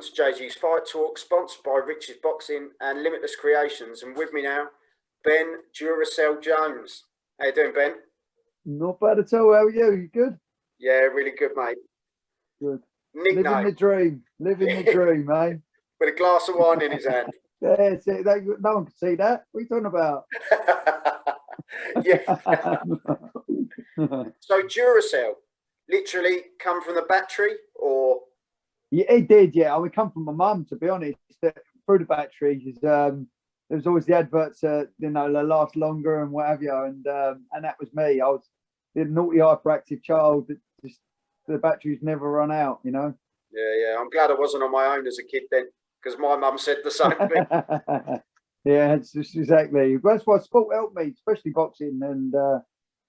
to JG's Fight Talk, sponsored by Rich's Boxing and Limitless Creations. And with me now, Ben Duracell Jones. How you doing, Ben? Not bad at all. How are you? You good? Yeah, really good, mate. Good. Nickname. Living the dream. Living the dream, mate. With a glass of wine in his hand. Yeah, it's it. No one can see that. What are you talking about? Yeah. So Duracell, literally come from the battery, or? Yeah, it did. Yeah, I would come from my mum, to be honest. Through the batteries, there was always the adverts, they last longer and what have you, and that was me. I was the naughty, hyperactive child that just the batteries never run out. Yeah. I'm glad I wasn't on my own as a kid then, because my mum said the same thing. Yeah, it's just exactly. That's why sport helped me, especially boxing, and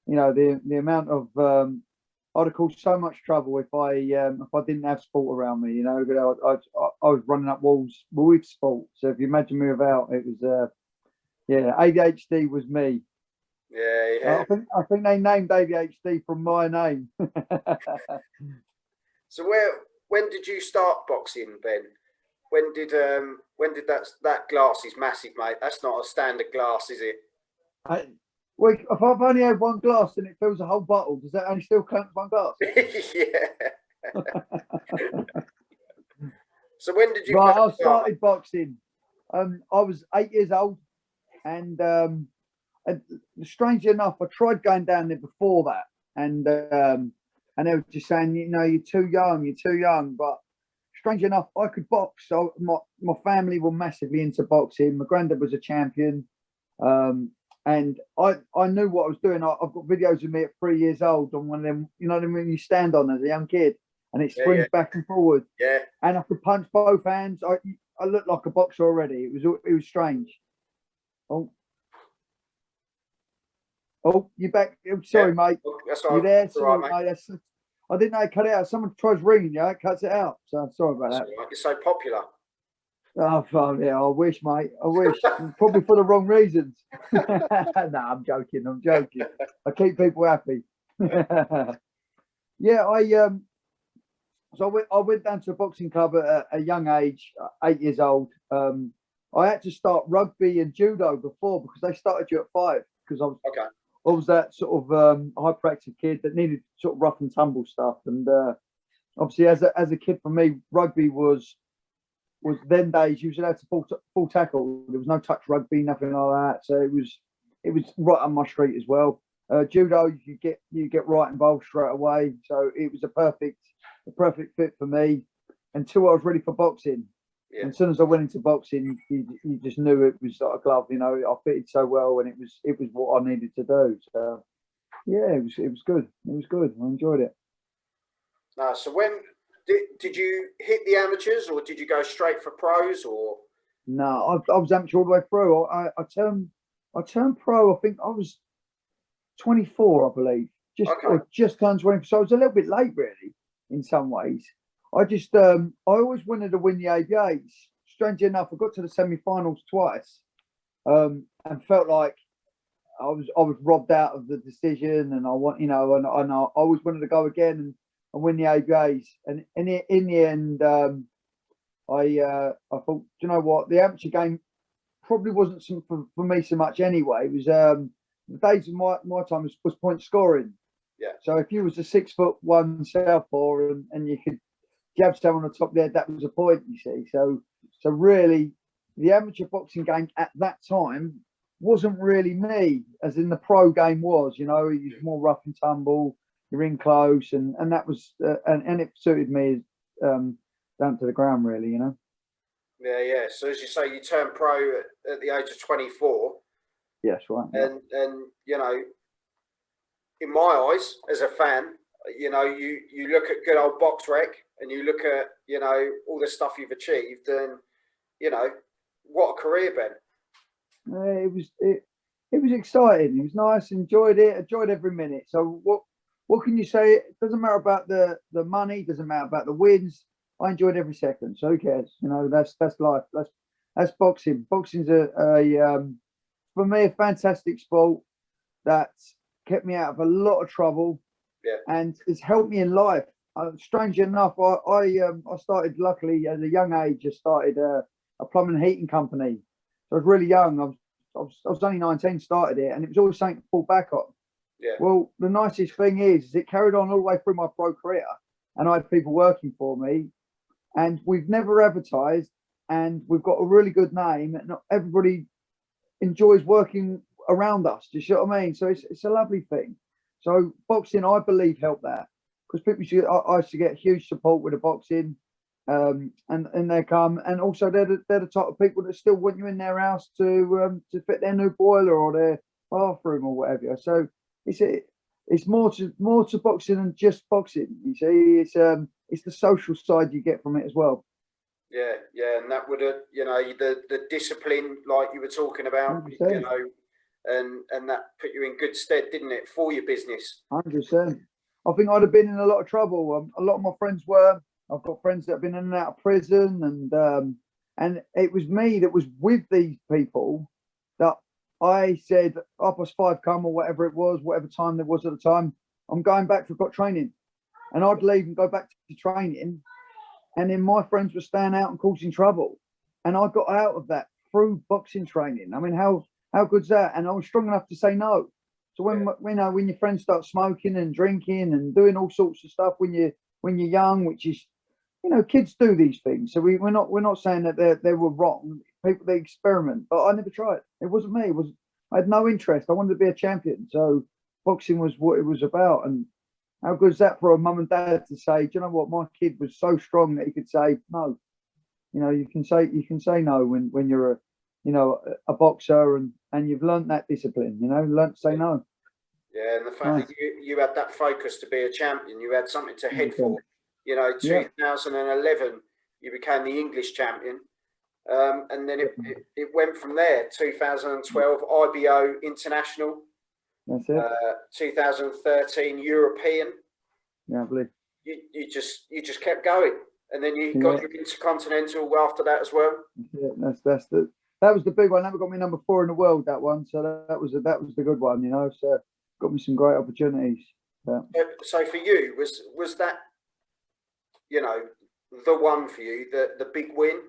the amount of I'd have caused so much trouble if I didn't have sport around me. I was running up walls with sport. So if you imagine me without, it was ADHD was me. Yeah. I think they named ADHD from my name. So when did you start boxing, Ben? When did that glass is massive, mate? That's not a standard glass, is it? Well, if I've only had one glass and it fills a whole bottle, does that only still count one glass? Yeah. So when did you? Right, I started boxing. I was 8 years old, and strangely enough, I tried going down there before that, and they were just saying, you're too young. But strangely enough, I could box. So my family were massively into boxing. My granddad was a champion. And I knew what I was doing. I've got videos of me at 3 years old on one of them, when you stand on as a young kid and it springs back and forward. Yeah. And I could punch both hands. I looked like a boxer already. It was strange. Oh, you back? Sorry, mate. That's all you there? That's Sorry, right, mate. I didn't know it cut it out. Someone tries ringing you, it cuts it out. So sorry about that. Right. You're so popular. Oh, yeah, I wish, mate. I wish. Probably for the wrong reasons. No, I'm joking. I keep people happy. Yeah, I went down to a boxing club at a young age, 8 years old. I had to start rugby and judo before because they started you at 5 because I was that sort of hyperactive kid that needed sort of rough and tumble stuff. And obviously, as a kid, for me, rugby was them days you should have to full tackle. There was no touch rugby, nothing like that. So it was right on my street as well. Judo, you get right involved straight away. So it was a perfect fit for me until I was ready for boxing. Yeah. And as soon as I went into boxing, you just knew it was like a glove. I fitted so well, and it was what I needed to do. So yeah, it was good. It was good. I enjoyed it. So when did you hit the amateurs, or did you go straight for pros? Or no, I was amateur all the way through. I turned pro. I think I was 24, I believe. Just turned 20. So I was a little bit late, really, in some ways. I always wanted to win the ABAs. Strangely enough, I got to the semi-finals twice, and felt like I was robbed out of the decision. And I always wanted to go again and win the ABAs. And in the end, I thought, you know what, the amateur game probably wasn't for me so much anyway. It was the days of my time was point scoring. Yeah. So if you was a 6'1" southpaw and you could jab someone on the top of the head, that was a point, you see. So really, the amateur boxing game at that time wasn't really me, as in the pro game was. It was more rough and tumble. You're in close, and that was and it suited me down to the ground, really. Yeah. So as you say, you turned pro at the age of 24. Yes, right. And in my eyes, as a fan, you look at good old Box Rec, and you look at all the stuff you've achieved, and what a career, Ben. It was exciting. It was nice. Enjoyed every minute. So what can you say? It doesn't matter about the money. Doesn't matter about the wins. I enjoyed every second. So who cares? That's life. That's boxing. Boxing's for me a fantastic sport that's kept me out of a lot of trouble. Yeah. And it's helped me in life. strangely enough, I started luckily at a young age. I started a plumbing and heating company. So I was really young. I was only 19, started it, and it was always something to fall back on. Yeah. Well, the nicest thing is it carried on all the way through my pro career, and I had people working for me, and we've never advertised, and we've got a really good name, and everybody enjoys working around us. Do you see what I mean? So it's a lovely thing. So boxing, I believe, helped that because I used to get huge support with the boxing, and they come, and also they're the type of people that still want you in their house to fit their new boiler or their bathroom or whatever. So it's more to boxing than just boxing. You see, it's the social side you get from it as well. Yeah, yeah, and that would have, the discipline like you were talking about, 100%. And that put you in good stead, didn't it, for your business? 100%. I think I'd have been in a lot of trouble. A lot of my friends were. I've got friends that have been in and out of prison, and it was me that was with these people that I said, 5:30 come or whatever it was, whatever time there was at the time, I'm going back for got training, and I'd leave and go back to training, and then my friends were staying out and causing trouble, and I got out of that through boxing training. I mean, how good's that? And I was strong enough to say no. So when your friends start smoking and drinking and doing all sorts of stuff when you're young, which is, kids do these things. So we're not saying that they were wrong. People, they experiment, but I never tried. It wasn't me. I had no interest. I wanted to be a champion. So boxing was what it was about. And how good is that for a mum and dad to say, do you know what, my kid was so strong that he could say no. You can say no when you're a boxer and you've learnt that discipline. Learnt to say no. Yeah, and the fact that you had that focus to be a champion, you had something to head for. 2011, you became the English champion, and then it went from there. 2012 IBO International. That's it. 2013 European. Yeah, I believe. You just kept going, and then you got your Intercontinental after that as well. Yeah, that was the big one. That got me number 4 in the world. That one, so that was the good one. So got me some great opportunities. Yeah. So for you, was that the one for you, the big win?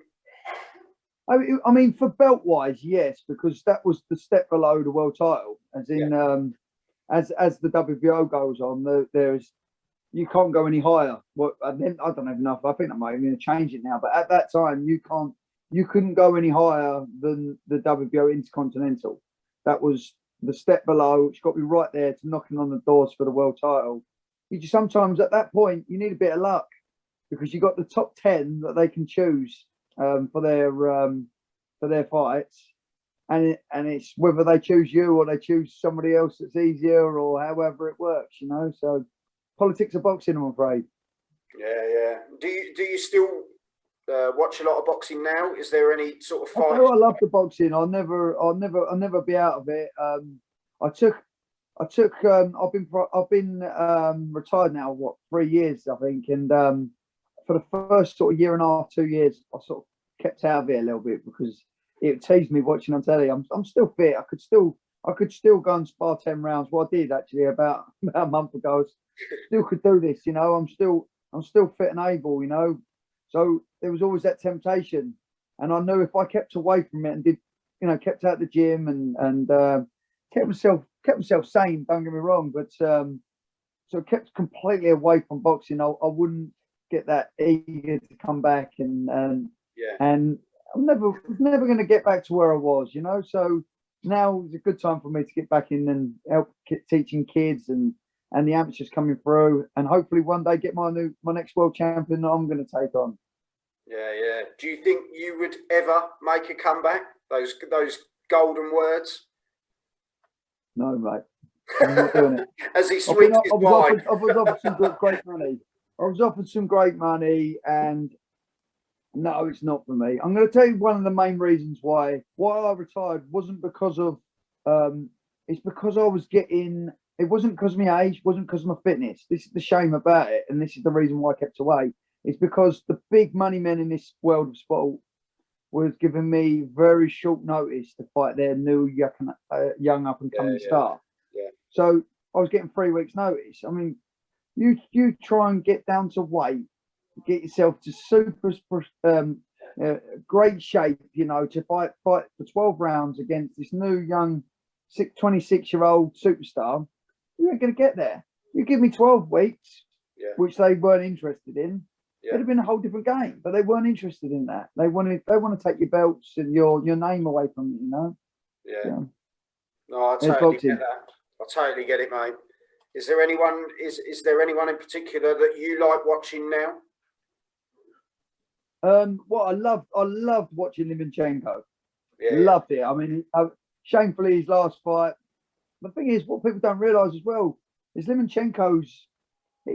I mean, for belt wise, yes, because that was the step below the world title. As in, as the WBO goes on, there's you can't go any higher. Well, I don't even know if I think I might even change it now, but at that time you couldn't go any higher than the WBO Intercontinental. That was the step below, which got me right there to knocking on the doors for the world title. You just sometimes at that point you need a bit of luck because you got the top 10 that they can choose for their fights, and it's whether they choose you or they choose somebody else that's easier or however it works. So politics of boxing, I'm afraid. Yeah. Do you still watch a lot of boxing now? Is there any sort of fight? I love the boxing. I'll never be out of it. I've been retired now, 3 years, I think, and for the first sort of year and a half, 2 years, I sort of kept out of it a little bit because it teased me watching on telly. I'm still fit. I could still go and spar 10 rounds. Well, I did actually about a month ago. I still could do this. I'm still fit and able. So there was always that temptation, and I knew if I kept away from it and did, kept out the gym and kept myself sane. Don't get me wrong, but so kept completely away from boxing. I wouldn't get that eager to come back, and I'm never going to get back to where I was. So now is a good time for me to get back in and help teaching kids and the amateurs coming through, and hopefully one day get my next world champion that I'm going to take on. Yeah. Do you think you would ever make a comeback? Those golden words. No, mate. I'm not doing it. As he swings his wine. I was offered some great money. I was offered some great money, and no, it's not for me. I'm going to tell you one of the main reasons why I retired wasn't because of it's because I was getting. It wasn't because of my age, wasn't because of my fitness. This is the shame about it, and this is the reason why I kept away. It's because the big money men in this world of sport was giving me very short notice to fight their new young up and coming star. Yeah. So I was getting 3 weeks notice. I mean, You try and get down to weight, get yourself to super great shape, you know, to fight for 12 rounds against this new young 26-year-old superstar. You ain't going to get there. You give me 12 weeks, which they weren't interested in. It'd have been a whole different game, but they weren't interested in that. They want to take your belts and your name away from you, you know. Yeah. No, I totally get that. I totally get it, mate. Is there anyone in particular that you like watching now? What I loved watching Lomachenko. Loved it. I mean, shamefully his last fight. The thing is, what people don't realise as well is Lomachenko's.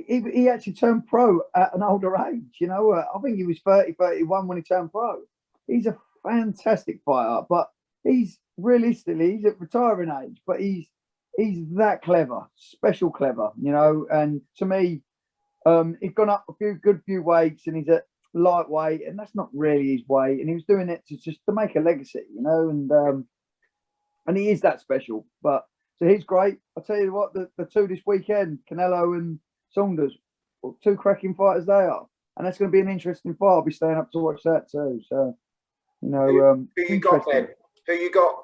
He actually turned pro at an older age. You know, I think he was 30, 31 when he turned pro. He's a fantastic fighter, but he's at retiring age, but he's that clever, special clever, you know. And to me, he's gone up a good few weights, and he's at lightweight, and that's not really his weight. And he was doing it to make a legacy, you know. And he is that special. But so he's great. I'll tell you what, the two this weekend, Canelo and Saunders, two cracking fighters they are, and that's going to be an interesting fight. I'll be staying up to watch that too. So, you know, who you got then? Who you got?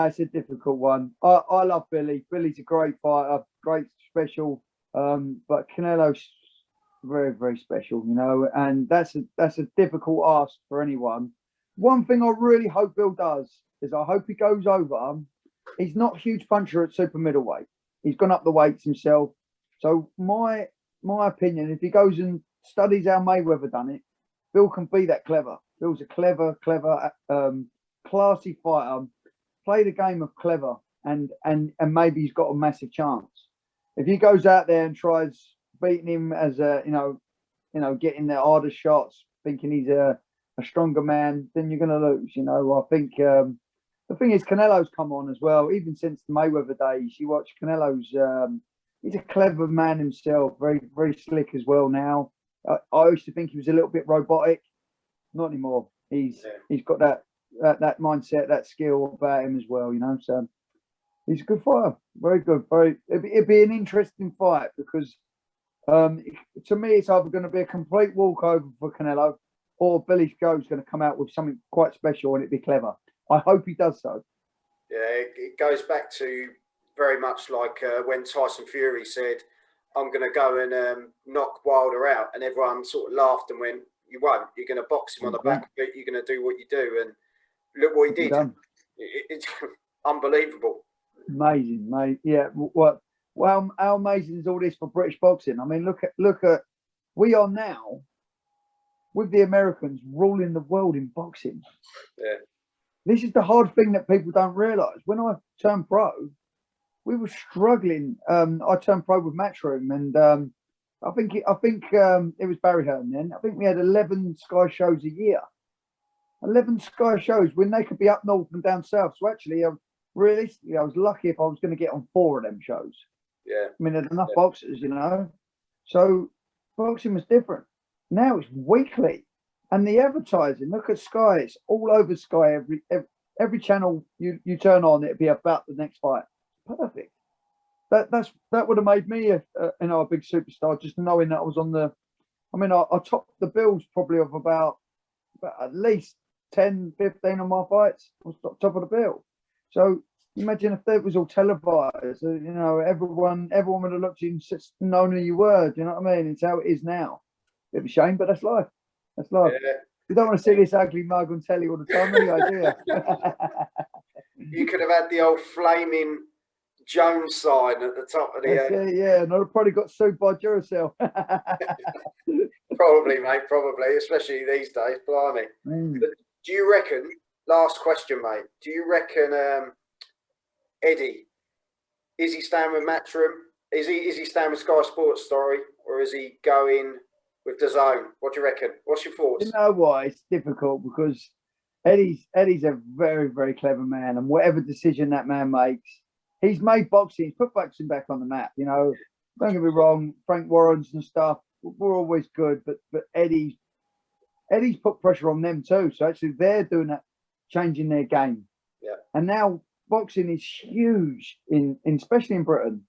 It's a difficult one. I love Billy. Billy's a great fighter, great special. But Canelo's very, very special, you know, and that's a difficult ask for anyone. One thing I really hope Bill does is I hope he goes over. He's not a huge puncher at super middleweight. He's gone up the weights himself. So my opinion, if he goes and studies how Mayweather done it, Bill can be that clever. Bill's a clever, classy fighter. Play the game of clever, and maybe he's got a massive chance. If he goes out there and tries beating him as a, you know, getting the harder shots, thinking he's a stronger man, then you're going to lose. You know, I think the thing is, Canelo's come on as well. Even since the Mayweather days, you watch Canelo's. He's a clever man himself, very, very slick as well now. I used to think he was a little bit robotic. Not anymore. He's got that mindset, that skill about him as well, you know. So he's a good fighter, very good. It'd be an interesting fight because to me, it's either going to be a complete walkover for Canelo, or Billy Joe's going to come out with something quite special and it'd be clever. I hope he does so. Yeah, it goes back to very much like when Tyson Fury said, "I'm going to go and knock Wilder out," and everyone sort of laughed and went, "You won't. You're going to box him on the back, but you're going to do what you do." And look what he did. It's unbelievable. Amazing, mate. Yeah. Well, how amazing is all this for British boxing? I mean, look at we are now with the Americans ruling the world in boxing. Yeah. This is the hard thing that people don't realise. When I turned pro, we were struggling. I turned pro with Matchroom, and I think it was Barry Hearn then. I think we had 11 Sky shows a year. 11 Sky shows when they could be up north and down south. So actually, realistically, I was lucky if I was going to get on 4 of them shows. Yeah. I mean, there's enough boxers, you know. So boxing was different. Now it's weekly. And the advertising, look at Sky, it's all over Sky. Every channel you turn on, it'd be about the next fight. Perfect. That would have made me a big superstar, just knowing that I was on the. I mean, I topped the bills probably of about at least 10, 15 of my fights. I was top of the bill. So imagine if that was all televised. You know, everyone would have looked at you and known who you were. Do you know what I mean? It's how it is now. Bit of a shame, but that's life. That's life. Yeah. You don't want to see this ugly mug on telly all the time, anyway, do you? You could have had the old flaming Jones sign at the top of the head. Yeah, and I've probably got sued by Duracell. Probably, mate, probably, especially these days, blimey. Do you reckon, last question, mate, do you reckon Eddie, is he staying with Matchroom? Is he staying with Sky Sports Story, or is he going with the Zone? What do you reckon? What's your thoughts? You know why? It's difficult because Eddie's a very, very clever man, and whatever decision that man makes, he's made boxing, he's put boxing back on the map. You know, don't get me wrong, Frank Warren's and stuff were always good, but Eddie's put pressure on them too. So actually, they're doing that, changing their game. Yeah. And now boxing is huge in especially in Britain.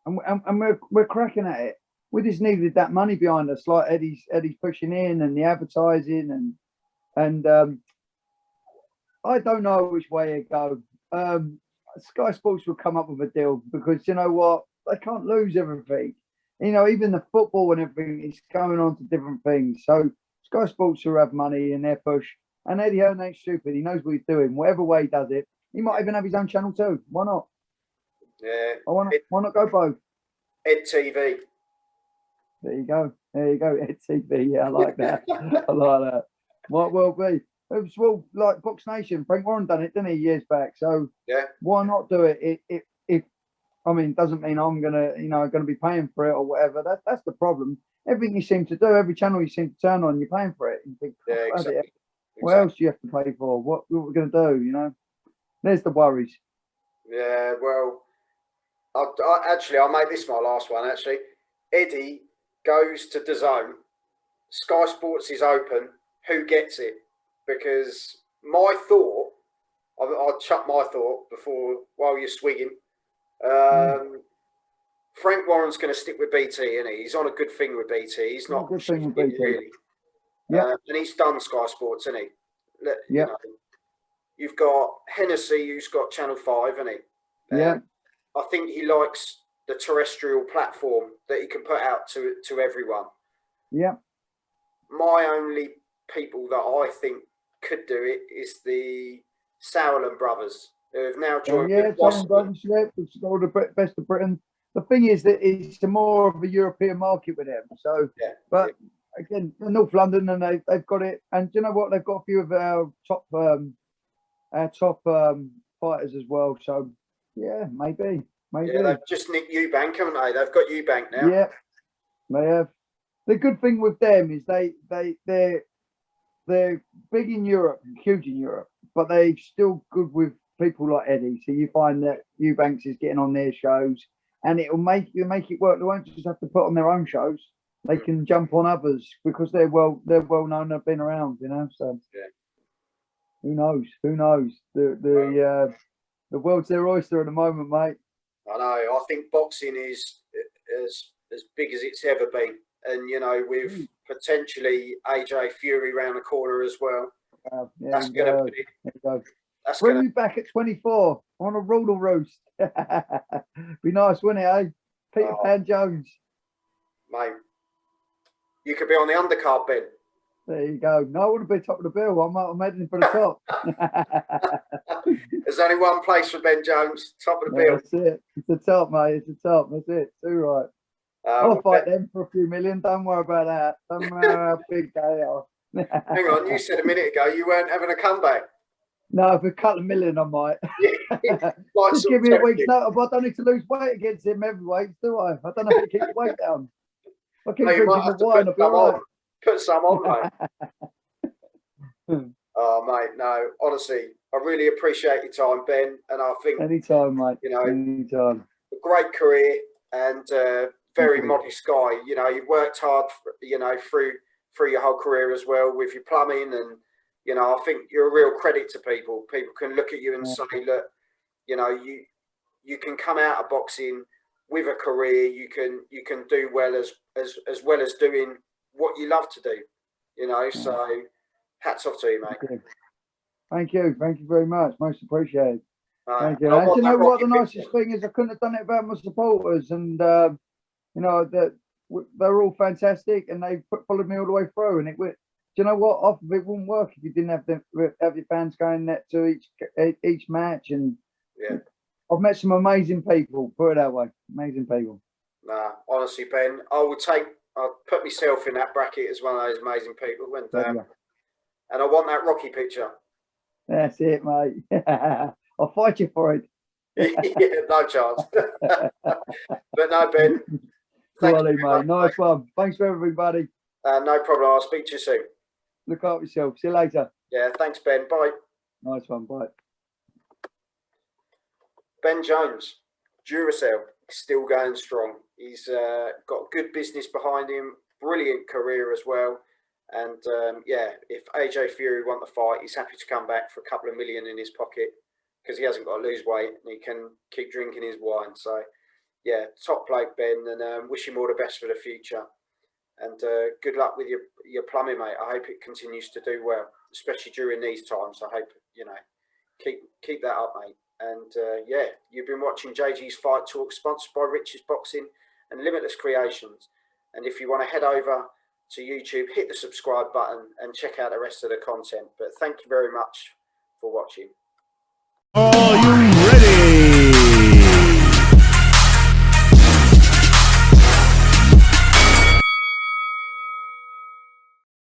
and we're cracking at it. We just needed that money behind us, like Eddie's pushing in, and the advertising, and I don't know which way it go. Sky Sports will come up with a deal, because you know what, they can't lose everything. You know, even the football and everything is going on to different things. So Sky Sports will have money in their push, and Eddie Hearn ain't stupid. He knows what he's doing. Whatever way he does it, he might even have his own channel too. Why not? Yeah. Why not go both? Ed TV. There you go. Ed TV. Yeah, I like that. I like that. Might well be. It was, well, like Box Nation. Frank Warren done it, didn't he, years back? So yeah, why not do it? If I mean, it doesn't mean I'm gonna be paying for it or whatever. That's the problem. Everything you seem to do, every channel you seem to turn on, you're paying for it. You think, yeah, exactly. What else do you have to pay for? What we're gonna do? You know, there's the worries. Yeah, well, I'll make this my last one. Actually, Eddie goes to DAZN. Sky Sports is open. Who gets it? Because my thought, I'll chuck my thought before while you're swigging. Frank Warren's going to stick with BT, isn't he? He's on a good thing with BT. He's not a good thing with BT, really. Yeah, and he's done Sky Sports, isn't he? Yeah. You know, you've got Hennessy, who's got Channel 5, isn't he? Yeah. I think he likes the terrestrial platform that he can put out to everyone. Yeah. My only people that I think could do it is the Sauerland brothers, who have now joined. Sauerland brothers, it's all the best of Britain. The thing is that it's more of a European market with them. So, again, North London, and they've got it. And do you know what? They've got a few of our top fighters as well. So, yeah, maybe. Yeah, they've just nicked Eubank, haven't they? They've got Eubank now. Yeah, they have. The good thing with them is they're big in Europe, huge in Europe, but they're still good with people like Eddie. So you find that Eubanks is getting on their shows, and it'll make it work. They won't just have to put on their own shows. They can jump on others because they're well known. They've been around, you know. So who knows? The world's their oyster at the moment, mate. I know. I think boxing is as big as it's ever been. And, you know, with potentially AJ Fury around the corner as well. That's going to be... Bring me back at 24 on a ruler roast. Be nice, wouldn't it, eh? Peter Pan Jones. Mate, you could be on the undercard, Ben. There you go. No, I want to be top of the bill. I'm heading for the top. There's only one place for Ben Jones, top of the bill. That's it. It's the top, mate. It's the top. That's it. Too right. I'll fight them for a few million. Don't worry about that. Don't worry how big they are. Hang on, you said a minute ago you weren't having a comeback. No, for a couple of million, I might. Just give me a week's notice. I don't need to lose weight against him heavyweights, do I? I don't know how to keep the weight down. I keep drinking the wine. I'll be all right. Put some on, mate. Oh, mate, no. Honestly, I really appreciate your time, Ben. And I think... Anytime, mate. You know, anytime. A great career and... very modest guy. You know, you've worked hard, through your whole career as well with your plumbing, and you know, I think you're a real credit to people. People can look at you and say, look, you know, you can come out of boxing with a career. You can do well as well as doing what you love to do. You know, so hats off to you, mate. Thank you very much. Most appreciated. Thank you. And you know what? The nicest thing is I couldn't have done it without my supporters, and you know, that they're all fantastic, and they followed me all the way through. And do you know what? Off of it wouldn't work if you didn't have your fans going to each match. And I've met some amazing people. Put it that way, amazing people. Nah, honestly, Ben, I'll put myself in that bracket as one of those amazing people. And I want that Rocky picture. That's it, mate. I'll fight you for it. Yeah, no chance. But no, Ben. Quality, mate. Nice one. Thanks for everybody. No problem. I'll speak to you soon. Look after yourself. See you later. Yeah, thanks, Ben. Bye. Nice one. Bye. Ben Jones, Duracell, still going strong. He's got good business behind him. Brilliant career as well. And if AJ Fury want the fight, he's happy to come back for a couple of million in his pocket because he hasn't got to lose weight and he can keep drinking his wine. So, yeah, top bloke, Ben, and wish him all the best for the future. And good luck with your plumbing, mate. I hope it continues to do well, especially during these times. I hope, you know, keep that up, mate. And yeah, you've been watching JG's Fight Talk, sponsored by Rich's Boxing and Limitless Creations. And if you want to head over to YouTube, hit the subscribe button and check out the rest of the content. But thank you very much for watching. Are you ready?